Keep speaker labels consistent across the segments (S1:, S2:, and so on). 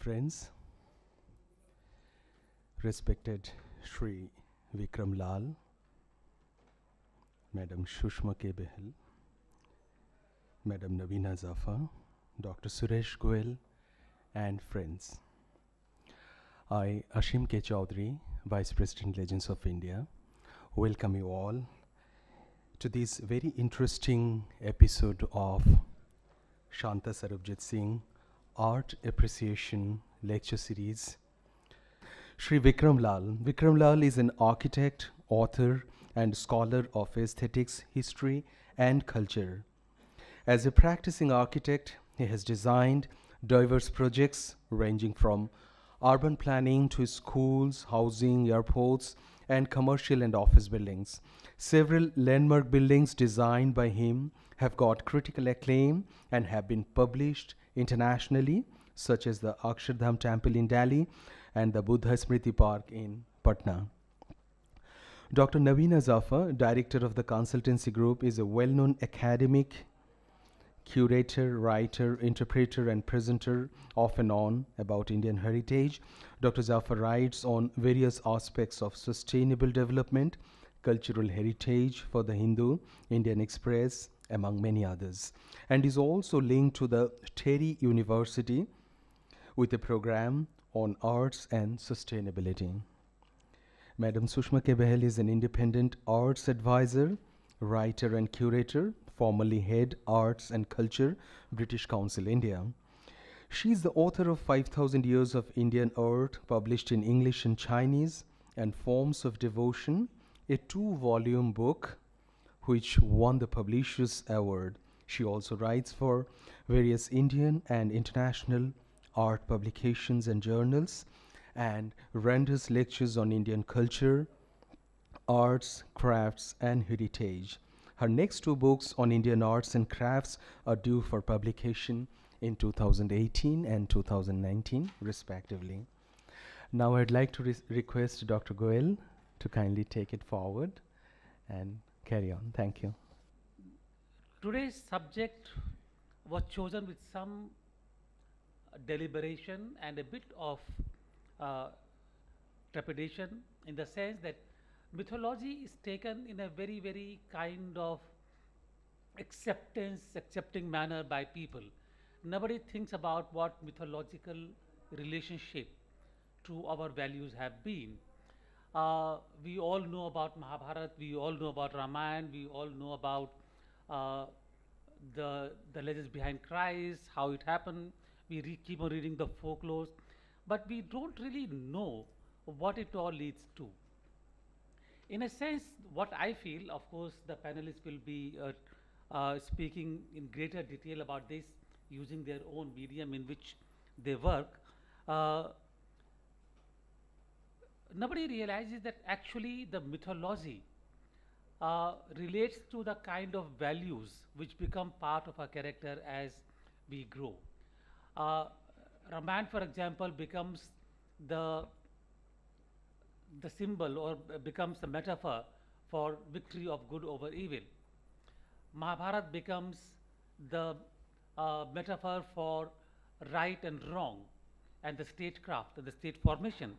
S1: friends, respected Shri Vikram Lal, Madam Sushma Behl, Madam Navina Jafa, Dr. Suresh Goel, and friends. I, Ashim K. Chaudhary, Vice President Legends of India, welcome you all to this very interesting episode of Shanta Serbjeet Singh Art Appreciation Lecture Series. Shri Vikram Lal. Vikram Lal is an architect, author, and scholar of aesthetics, history, and culture. As a practicing architect, he has designed diverse projects ranging from urban planning to schools, housing, airports, and commercial and office buildings. Several landmark buildings designed by him have got critical acclaim and have been published internationally, such as the Akshardham Temple in Delhi and the Buddha Smriti Park in Patna. Dr. Navina Jafa, director of the consultancy group, is a well-known academic, curator, writer, interpreter, and presenter off and on about Indian heritage. Dr. Jafa writes on various aspects of sustainable development, cultural heritage for the Hindu, Indian Express, among many others, and is also linked to the Terry University with a program on arts and sustainability. Madam Sushma Behl is an independent arts advisor, writer and curator, formerly head Arts and Culture, British Council, India. She is the author of 5,000 Years of Indian Art, published in English and Chinese, and Forms of Devotion, a 2-volume book which won the Publishers Award. She also writes for various Indian and international art publications and journals, and renders lectures on Indian culture, arts, crafts, and heritage. Her next 2 books on Indian arts and crafts are due for publication in 2018 and 2019, respectively. Now I'd like to request Dr. Goel to kindly take it forward and carry on. Thank you.
S2: Today's subject was chosen with some deliberation and a bit of trepidation, in the sense that mythology is taken in a very, very kind of accepting manner by people. Nobody thinks about what mythological relationship to our values have been. We all know about Mahabharata, we all know about Ramayana, we all know about uh, the legends behind Christ, how it happened. We keep on reading the folklore, but we don't really know what it all leads to. In a sense, what I feel, of course, the panelists will be speaking in greater detail about this using their own medium in which they work. Uh, Nobody realizes that actually the mythology relates to the kind of values which become part of our character as we grow. Uh, Ramayana, for example, becomes the the symbol, or becomes the metaphor for victory of good over evil. Mahabharata becomes the metaphor for right and wrong and the statecraft and the state formation.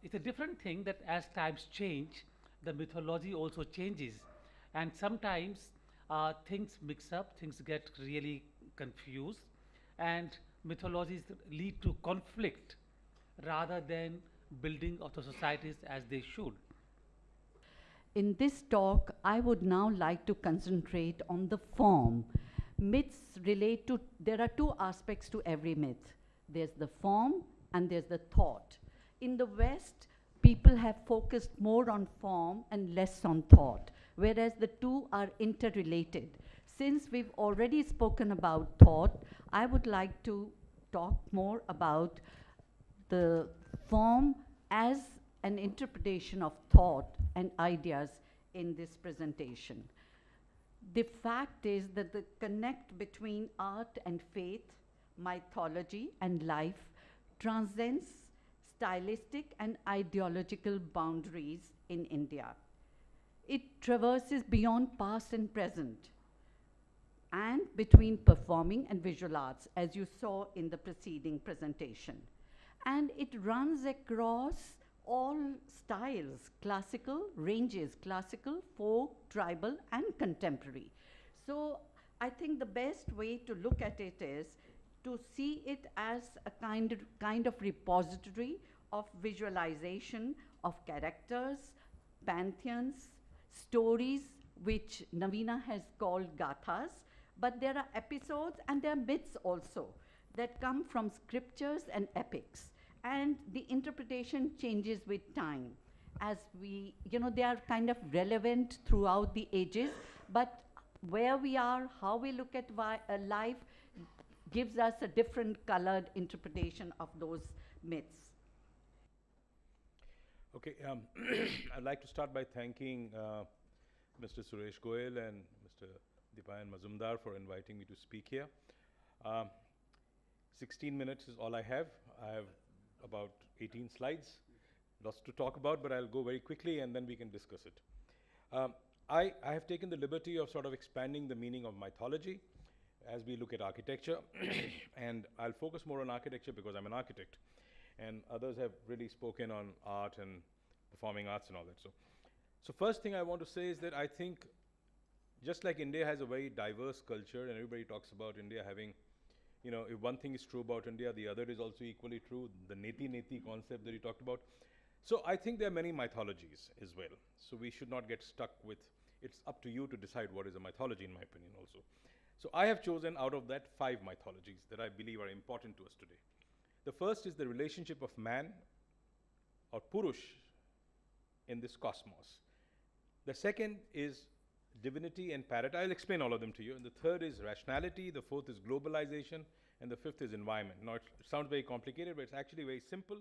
S2: It's a different thing that as times change, the mythology also changes, and sometimes things mix up, things get really confused, and mythologies lead to conflict rather than building of the societies as they should.
S3: In this talk, I would now like to concentrate on the form. Myths relate to, there are 2 aspects to every myth. There's the form and there's the thought. In the West, people have focused more on form and less on thought, whereas the 2 are interrelated. Since we've already spoken about thought, I would like to talk more about the form as an interpretation of thought and ideas in this presentation. The fact is that the connect between art and faith, mythology and life transcends stylistic and ideological boundaries in India. It traverses beyond past and present, and between performing and visual arts, as you saw in the preceding presentation. And it runs across all styles, classical ranges, classical, folk, tribal, and contemporary. So I think the best way to look at it is to see it as a kind of repository of visualization of characters, pantheons, stories, which Navina has called gathas, but there are episodes and there are myths also that come from scriptures and epics. And the interpretation changes with time. As we, they are kind of relevant throughout the ages, but where we are, how we look at life, gives us a different colored interpretation of those myths.
S4: Okay, I'd like to start by thanking Mr. Suresh Goel and Mr. Dipayan Mazumdar for inviting me to speak here. 16 minutes is all I have. I have about 18 slides, lots to talk about, but I'll go very quickly and then we can discuss it. I have taken the liberty of sort of expanding the meaning of mythology as we look at architecture, and I'll focus more on architecture because I'm an architect, and others have really spoken on art and performing arts and all that. So first thing I want to say is that I think just like India has a very diverse culture, and everybody talks about India having, if one thing is true about India, the other is also equally true, the neti concept that you talked about. So I think there are many mythologies as well. So we should not get stuck with, it's up to you to decide what is a mythology, in my opinion also. So I have chosen out of that 5 mythologies that I believe are important to us today. The first is the relationship of man or Purush in this cosmos. The second is divinity and parrot. I'll explain all of them to you. And the third is rationality, the fourth is globalization, and the fifth is environment. Now it sounds very complicated, but it's actually very simple.